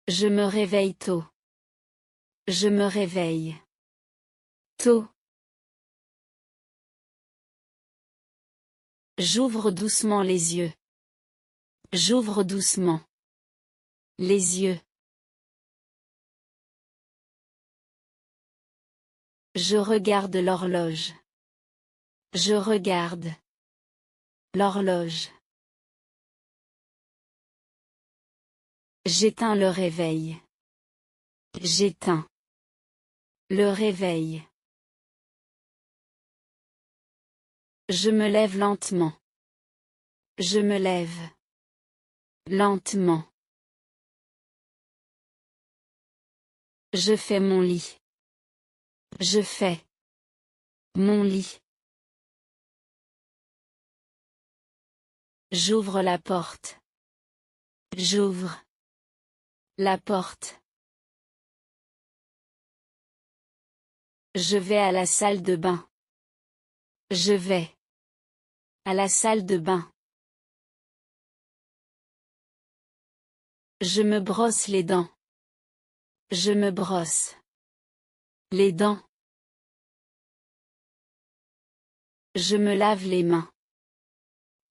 Je me réveille tôt. Je me réveille tôt. J'ouvre doucement les yeux. J'ouvre doucement les yeux. Je regarde l'horloge. Je regarde l'horloge. J'éteins le réveil. J'éteins le réveil. Je me lève lentement. Je me lève lentement. Je fais mon lit. Je fais mon lit. J'ouvre la porte. J'ouvre la porte. Je vais à la salle de bain. Je vais à la salle de bain. Je me brosse les dents. Je me brosse les dents. Je me lave les mains.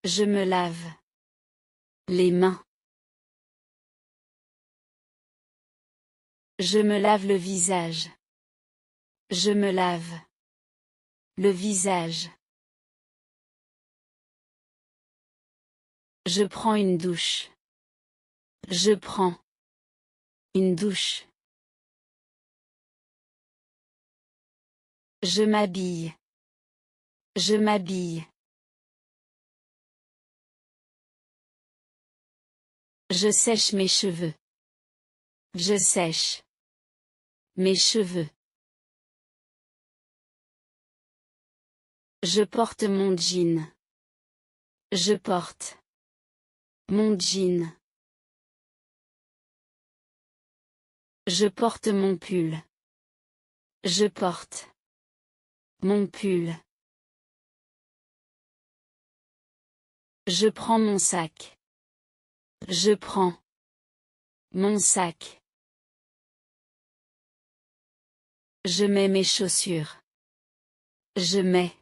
Je me lave les mains. Je me lave le visage. Je me lave le visage. Je prends une douche. Je prends une douche. Je m'habille. Je m'habille. Je sèche mes cheveux. Je sèche mes cheveux. Je porte mon jean. Je porte mon jean. Je porte mon pull. Je porte mon pull. Je prends mon sac. Je prends mon sac. Je mets mes chaussures. Je mets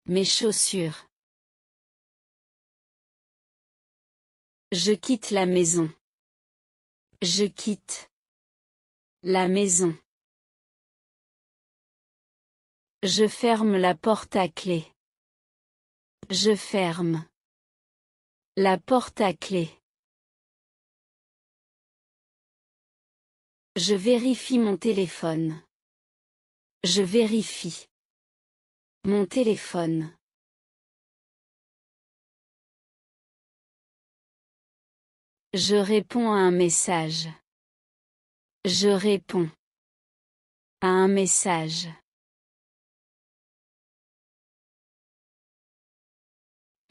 mes chaussures. Je quitte la maison. Je quitte la maison. Je ferme la porte à clé. Je ferme la porte à clé. Je vérifie mon téléphone. Je vérifie mon téléphone. Je réponds à un message. Je réponds à un message.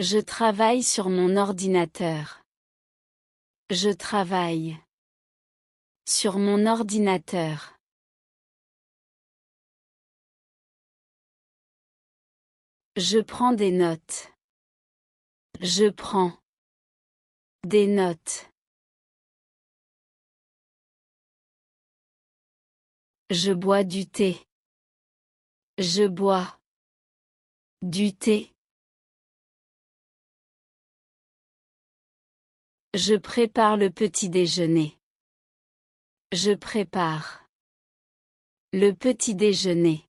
Je travaille sur mon ordinateur. Je travaille sur mon ordinateur. Je prends des notes. Je prends des notes. Je bois du thé. Je bois du thé. Je prépare le petit déjeuner. Je prépare le petit déjeuner.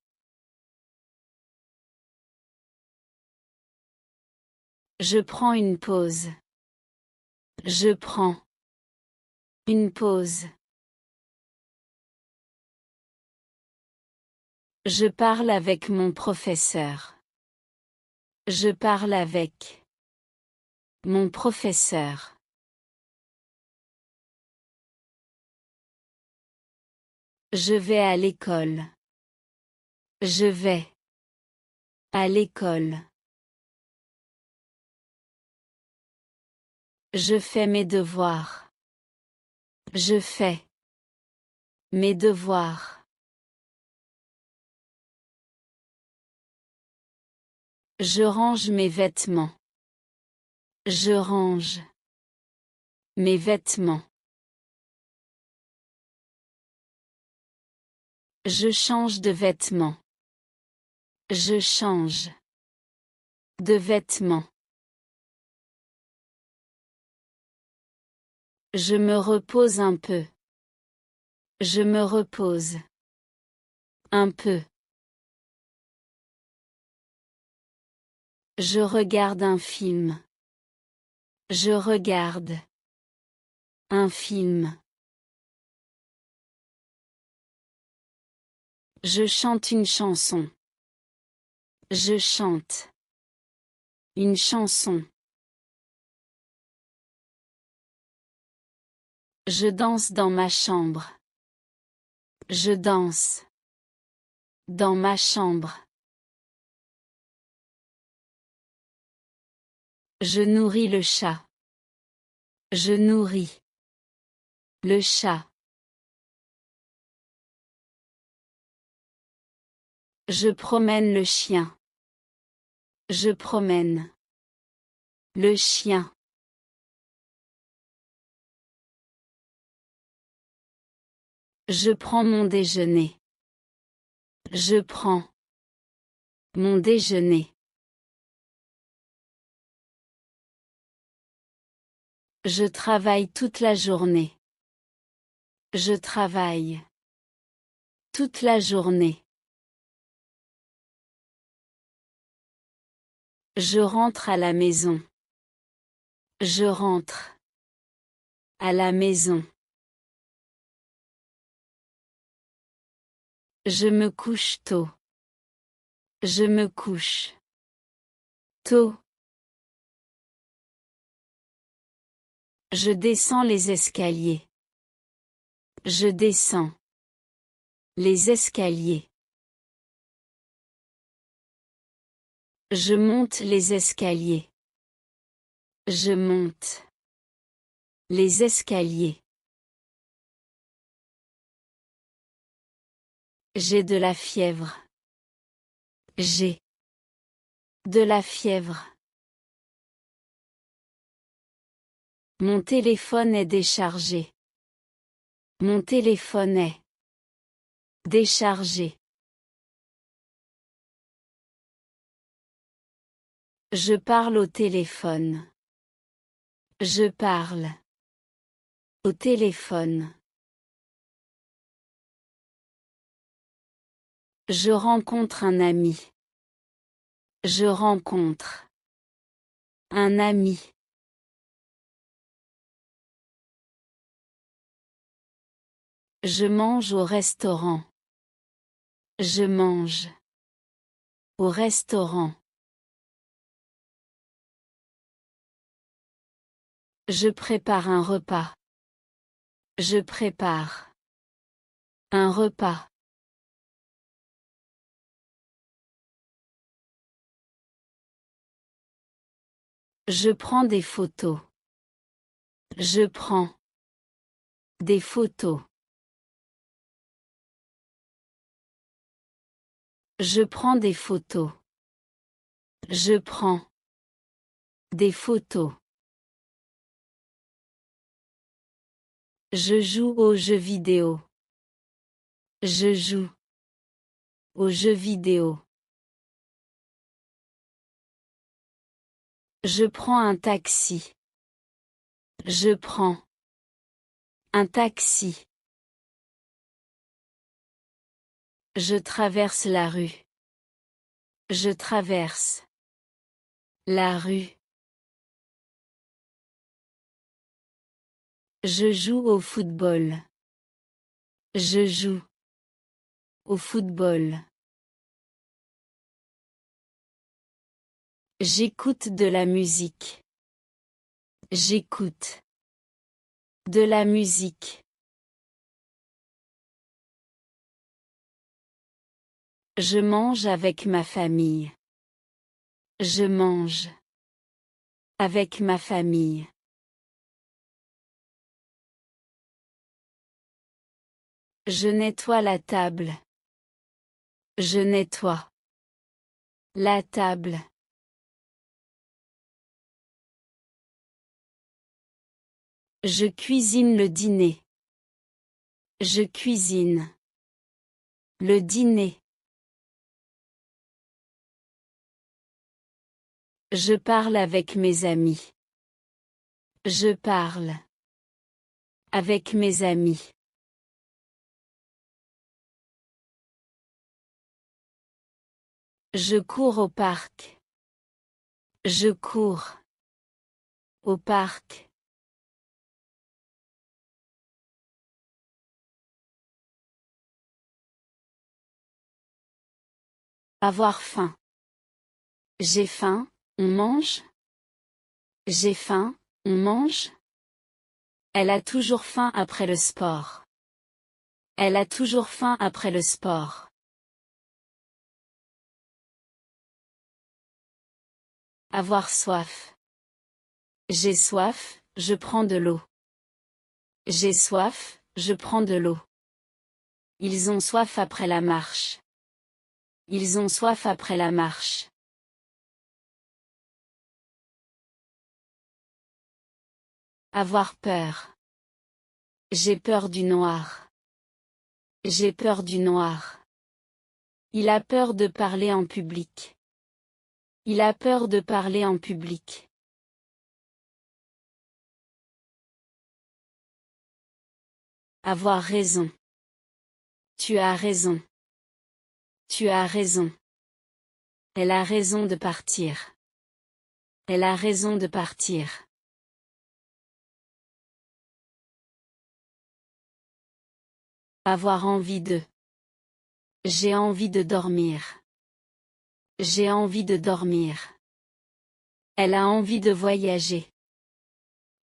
Je prends une pause. Je prends une pause. Je parle avec mon professeur. Je parle avec mon professeur. Je vais à l'école. Je vais à l'école. Je fais mes devoirs. Je fais mes devoirs. Je range mes vêtements. Je range mes vêtements. Je change de vêtements. Je change de vêtements. Je me repose un peu. Je me repose un peu. Je regarde un film. Je regarde un film. Je chante une chanson. Je chante une chanson. Je danse dans ma chambre. Je danse dans ma chambre. Je nourris le chat. Je nourris le chat. Je promène le chien. Je promène le chien. Je prends mon déjeuner. Je prends mon déjeuner. Je travaille toute la journée. Je travaille toute la journée. Je rentre à la maison. Je rentre à la maison. Je me couche tôt. Je me couche tôt. Je descends les escaliers. Je descends les escaliers. Je monte les escaliers. Je monte les escaliers. J'ai de la fièvre. J'ai de la fièvre. Mon téléphone est déchargé. Mon téléphone est déchargé. Je parle au téléphone. Je parle au téléphone. Je rencontre un ami. Je rencontre un ami. Je mange au restaurant. Je mange au restaurant. Je prépare un repas. Je prépare un repas. Je prends des photos. Je prends des photos. Je prends des photos. Je prends des photos. Je joue aux jeux vidéo. Je joue aux jeux vidéo. Je prends un taxi. Je prends un taxi. Je traverse la rue. Je traverse la rue. Je joue au football. Je joue au football. J'écoute de la musique. J'écoute de la musique. Je mange avec ma famille. Je mange avec ma famille. Je nettoie la table. Je nettoie la table. Je cuisine le dîner. Je cuisine Le dîner. Je parle avec mes amis. Je parle avec mes amis. Je cours au parc. Je cours au parc. Avoir faim. J'ai faim, on mange? J'ai faim, on mange? Elle a toujours faim après le sport. Elle a toujours faim après le sport. Avoir soif. J'ai soif, je prends de l'eau. J'ai soif, je prends de l'eau. Ils ont soif après la marche. Ils ont soif après la marche. Avoir peur. J'ai peur du noir. J'ai peur du noir. Il a peur de parler en public. Il a peur de parler en public. Avoir raison. Tu as raison. Tu as raison. Elle a raison de partir. Elle a raison de partir. Avoir envie de. J'ai envie de dormir. J'ai envie de dormir. Elle a envie de voyager.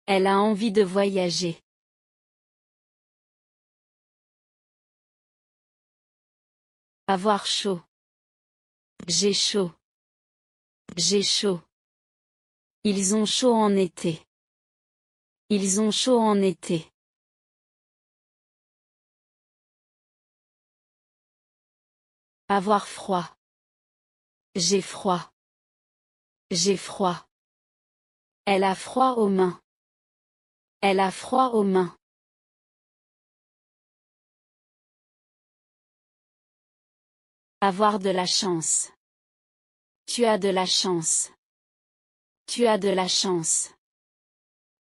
Elle a envie de voyager. Avoir chaud. J'ai chaud. J'ai chaud. Ils ont chaud en été. Ils ont chaud en été. Avoir froid. J'ai froid. J'ai froid. Elle a froid aux mains. Elle a froid aux mains. Avoir de la chance. Tu as de la chance. Tu as de la chance.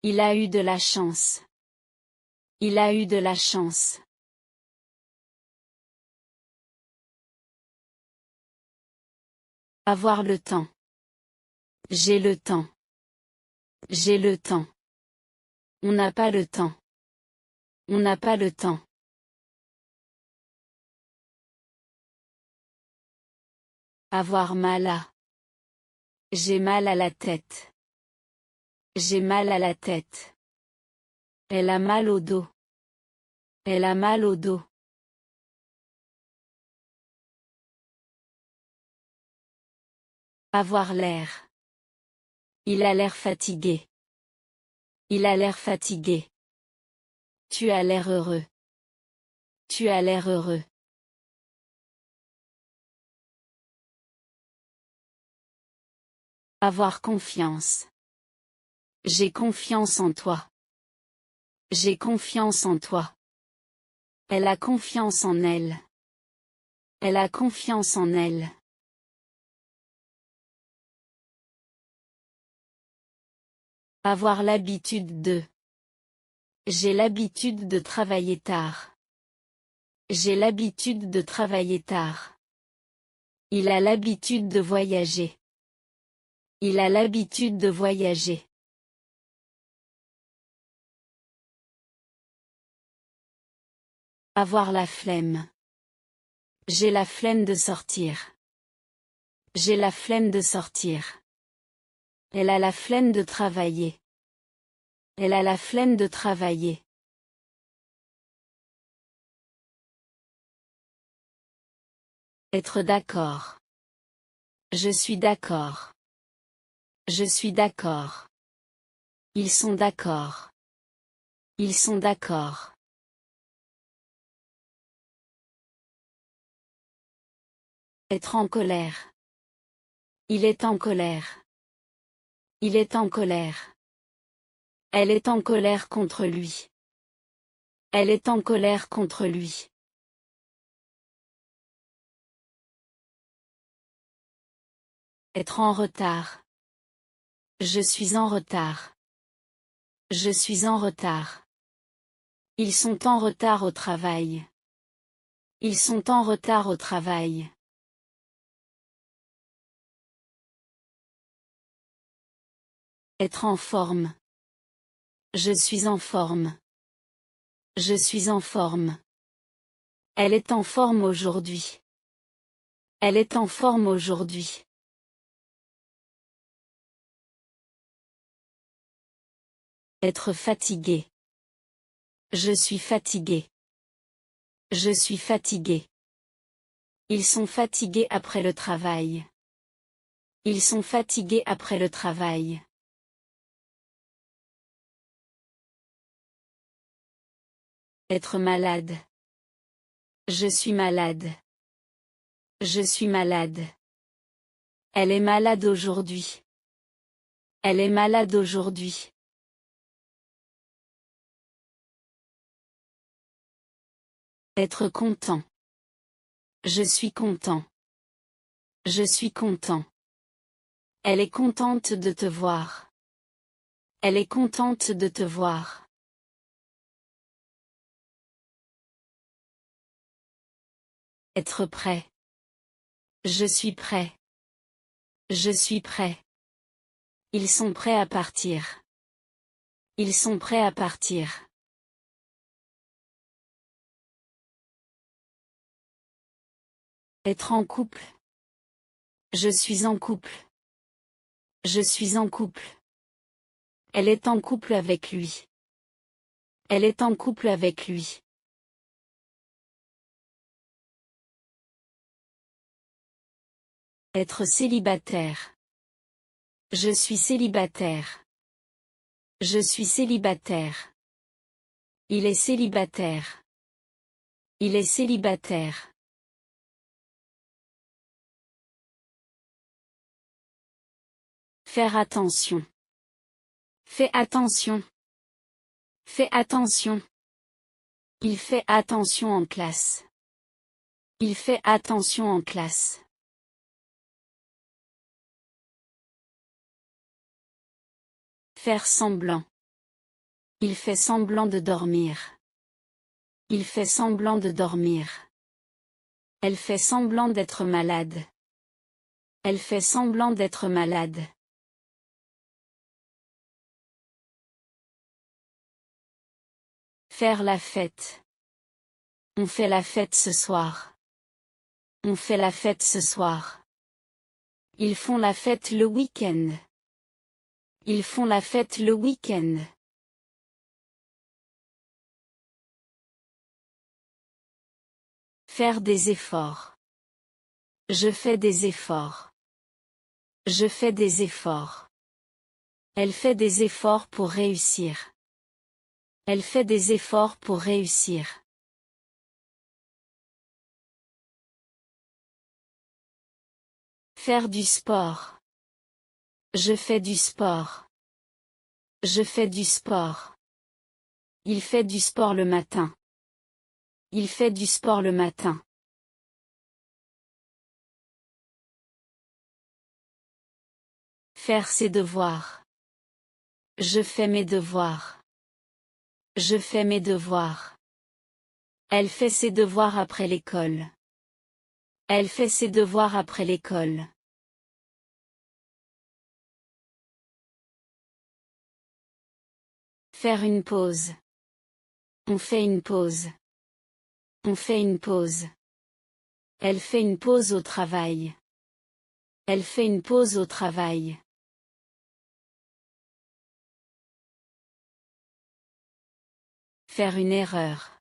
Il a eu de la chance. Il a eu de la chance. Avoir le temps. J'ai le temps. J'ai le temps. On n'a pas le temps. On n'a pas le temps. Avoir mal à. J'ai mal à la tête. J'ai mal à la tête. Elle a mal au dos. Elle a mal au dos. Avoir l'air. Il a l'air fatigué. Il a l'air fatigué. Tu as l'air heureux. Tu as l'air heureux. Avoir confiance. J'ai confiance en toi. J'ai confiance en toi. Elle a confiance en elle. Elle a confiance en elle. Avoir l'habitude de. J'ai l'habitude de travailler tard. J'ai l'habitude de travailler tard. Il a l'habitude de voyager. Il a l'habitude de voyager. Avoir la flemme. J'ai la flemme de sortir. J'ai la flemme de sortir. Elle a la flemme de travailler. Elle a la flemme de travailler. Être d'accord. Je suis d'accord. Je suis d'accord. Ils sont d'accord. Ils sont d'accord. Être en colère. Il est en colère. Il est en colère. Elle est en colère contre lui. Elle est en colère contre lui. Être en retard. Je suis en retard. Je suis en retard. Ils sont en retard au travail. Ils sont en retard au travail. Être en forme. Je suis en forme. Je suis en forme. Elle est en forme aujourd'hui. Elle est en forme aujourd'hui. Être fatigué. Je suis fatigué. Je suis fatigué. Ils sont fatigués après le travail. Ils sont fatigués après le travail. Être malade. Je suis malade. Je suis malade. Elle est malade aujourd'hui. Elle est malade aujourd'hui. Être content. Je suis content. Je suis content. Elle est contente de te voir. Elle est contente de te voir. Être prêt. Je suis prêt. Je suis prêt. Ils sont prêts à partir. Ils sont prêts à partir. Être en couple. Je suis en couple. Je suis en couple. Elle est en couple avec lui. Elle est en couple avec lui. Être célibataire. Je suis célibataire. Je suis célibataire. Il est célibataire. Il est célibataire. Faire attention. Fais attention. Fais attention. Il fait attention en classe. Il fait attention en classe. Faire semblant. Il fait semblant de dormir. Il fait semblant de dormir. Elle fait semblant d'être malade. Elle fait semblant d'être malade. Faire la fête. On fait la fête ce soir. On fait la fête ce soir. Ils font la fête le week-end. Ils font la fête le week-end. Faire des efforts. Je fais des efforts. Je fais des efforts. Elle fait des efforts pour réussir. Elle fait des efforts pour réussir. Faire du sport. Je fais du sport. Je fais du sport. Il fait du sport le matin. Il fait du sport le matin. Faire ses devoirs. Je fais mes devoirs. Je fais mes devoirs. Elle fait ses devoirs après l'école. Elle fait ses devoirs après l'école. Faire une pause. On fait une pause. On fait une pause. Elle fait une pause au travail. Elle fait une pause au travail. Faire une erreur.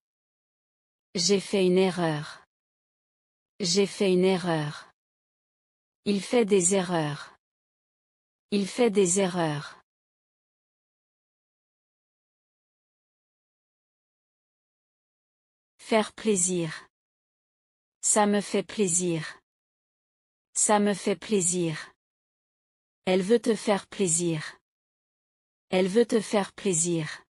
J'ai fait une erreur. J'ai fait une erreur. Il fait des erreurs. Il fait des erreurs. Faire plaisir. Ça me fait plaisir. Ça me fait plaisir. Elle veut te faire plaisir. Elle veut te faire plaisir.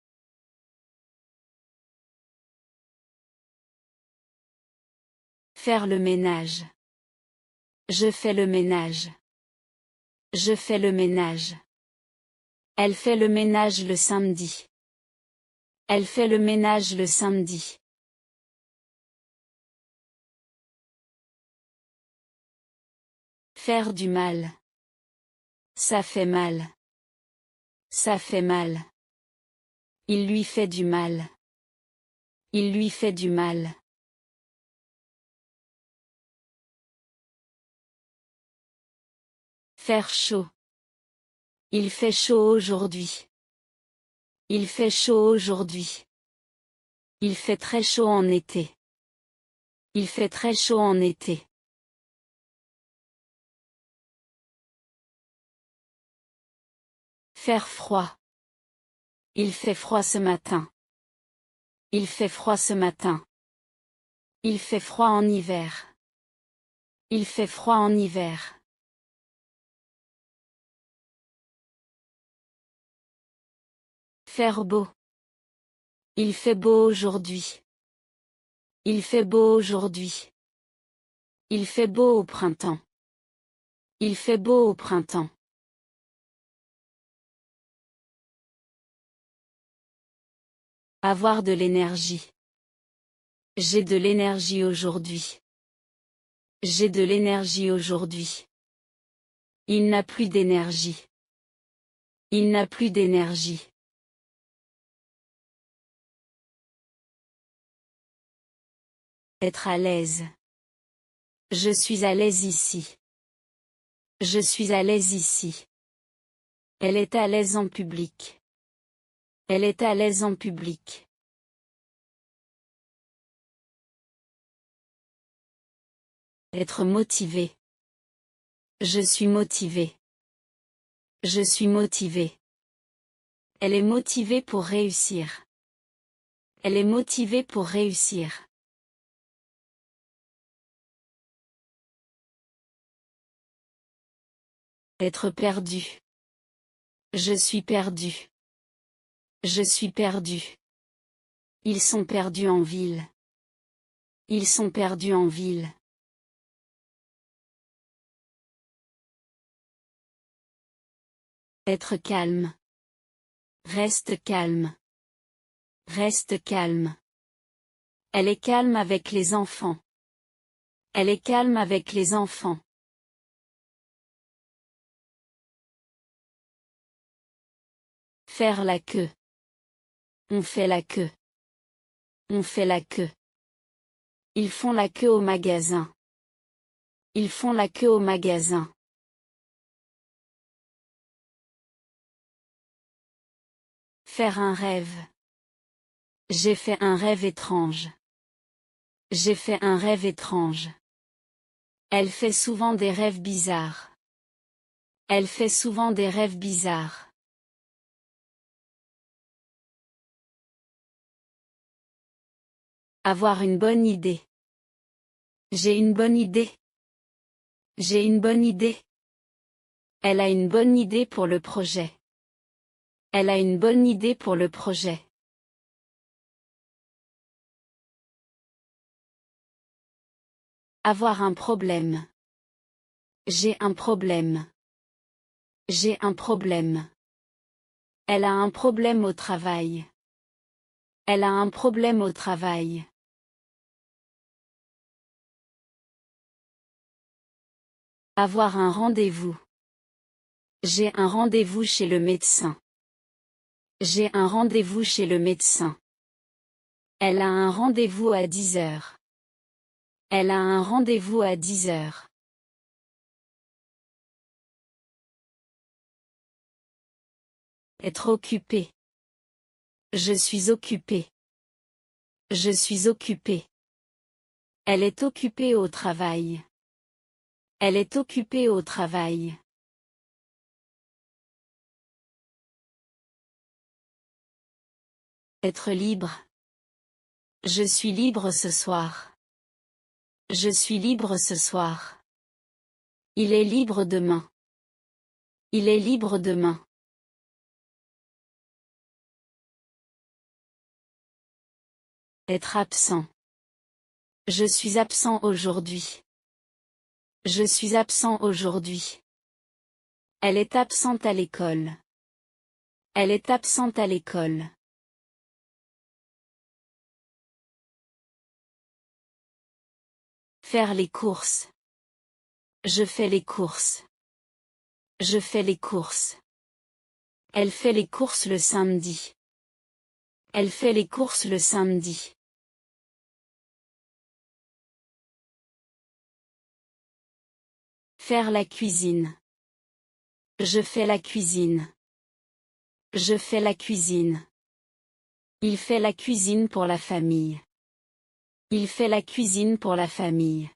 Faire le ménage. Je fais le ménage. Je fais le ménage. Elle fait le ménage le samedi. Elle fait le ménage le samedi. Faire du mal. Ça fait mal. Ça fait mal. Il lui fait du mal. Il lui fait du mal. Faire chaud. Il fait chaud aujourd'hui. Il fait chaud aujourd'hui. Il fait très chaud en été. Il fait très chaud en été. Faire froid. Il fait froid ce matin. Il fait froid ce matin. Il fait froid en hiver. Il fait froid en hiver. Faire beau. Il fait beau aujourd'hui. Il fait beau aujourd'hui. Il fait beau au printemps. Il fait beau au printemps. Avoir de l'énergie. J'ai de l'énergie aujourd'hui. J'ai de l'énergie aujourd'hui. Il n'a plus d'énergie. Il n'a plus d'énergie. Être à l'aise. Je suis à l'aise ici. Je suis à l'aise ici. Elle est à l'aise en public. Elle est à l'aise en public. Être motivé. Je suis motivé. Je suis motivé. Elle est motivée pour réussir. Elle est motivée pour réussir. Être perdu. Je suis perdu. Je suis perdu. Ils sont perdus en ville. Ils sont perdus en ville. Être calme. Reste calme. Reste calme. Elle est calme avec les enfants. Elle est calme avec les enfants. Faire la queue. On fait la queue. On fait la queue. Ils font la queue au magasin. Ils font la queue au magasin. Faire un rêve. J'ai fait un rêve étrange. J'ai fait un rêve étrange. Elle fait souvent des rêves bizarres. Elle fait souvent des rêves bizarres. Avoir une bonne idée. J'ai une bonne idée. J'ai une bonne idée. Elle a une bonne idée pour le projet. Elle a une bonne idée pour le projet. Avoir un problème. J'ai un problème. J'ai un problème. Elle a un problème au travail. Elle a un problème au travail. Avoir un rendez-vous. J'ai un rendez-vous chez le médecin. J'ai un rendez-vous chez le médecin. Elle a un rendez-vous à 10 heures. Elle a un rendez-vous à 10 heures. Être occupé. Je suis occupé. Je suis occupé. Elle est occupée au travail. Elle est occupée au travail. Être libre. Je suis libre ce soir. Je suis libre ce soir. Il est libre demain. Il est libre demain. Être absent. Je suis absent aujourd'hui. Je suis absent aujourd'hui. Elle est absente à l'école. Elle est absente à l'école. Faire les courses. Je fais les courses. Je fais les courses. Elle fait les courses le samedi. Elle fait les courses le samedi. Faire la cuisine. Je fais la cuisine. Je fais la cuisine. Il fait la cuisine pour la famille. Il fait la cuisine pour la famille.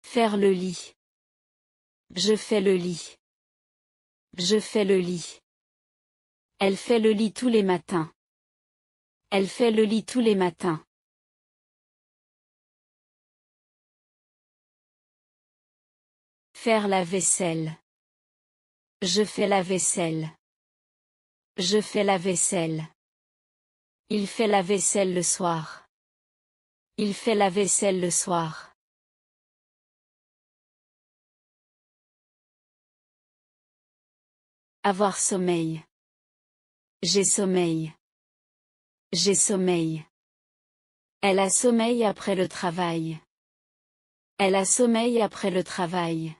Faire le lit. Je fais le lit. Je fais le lit. Elle fait le lit tous les matins. Elle fait le lit tous les matins. Faire la vaisselle. Je fais la vaisselle. Je fais la vaisselle. Il fait la vaisselle le soir. Il fait la vaisselle le soir. Avoir sommeil. J'ai sommeil. J'ai sommeil. Elle a sommeil après le travail. Elle a sommeil après le travail.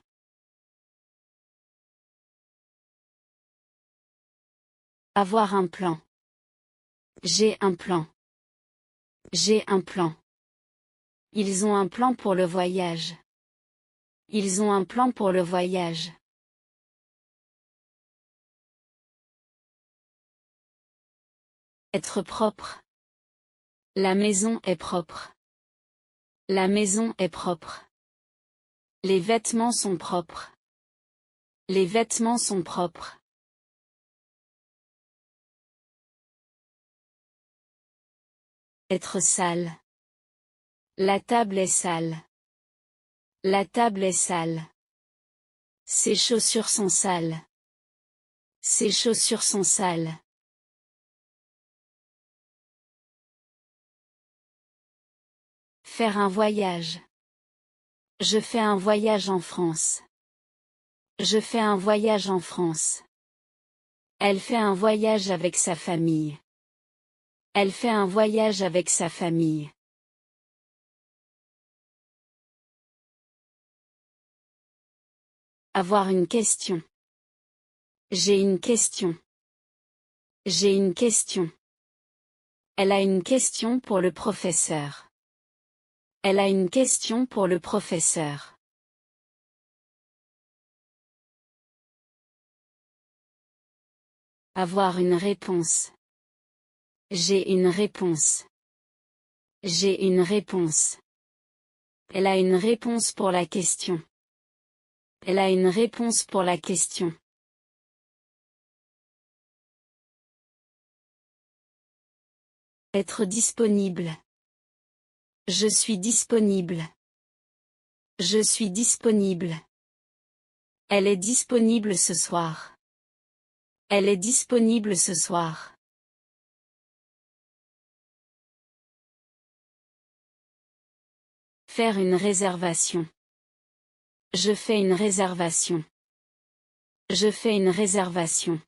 Avoir un plan. J'ai un plan. J'ai un plan. Ils ont un plan pour le voyage. Ils ont un plan pour le voyage. Être propre. La maison est propre. La maison est propre. Les vêtements sont propres. Les vêtements sont propres. Être sale. La table est sale. La table est sale. Ses chaussures sont sales. Ses chaussures sont sales. Faire un voyage. Je fais un voyage en France. Je fais un voyage en France. Elle fait un voyage avec sa famille. Elle fait un voyage avec sa famille. Avoir une question. J'ai une question. J'ai une question. Elle a une question pour le professeur. Elle a une question pour le professeur. Avoir une réponse. J'ai une réponse. J'ai une réponse. Elle a une réponse pour la question. Elle a une réponse pour la question. Être disponible. Je suis disponible. Je suis disponible. Elle est disponible ce soir. Elle est disponible ce soir. Faire une réservation. Je fais une réservation. Je fais une réservation.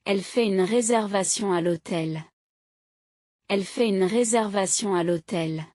Elle fait une réservation à l'hôtel. Elle fait une réservation à l'hôtel.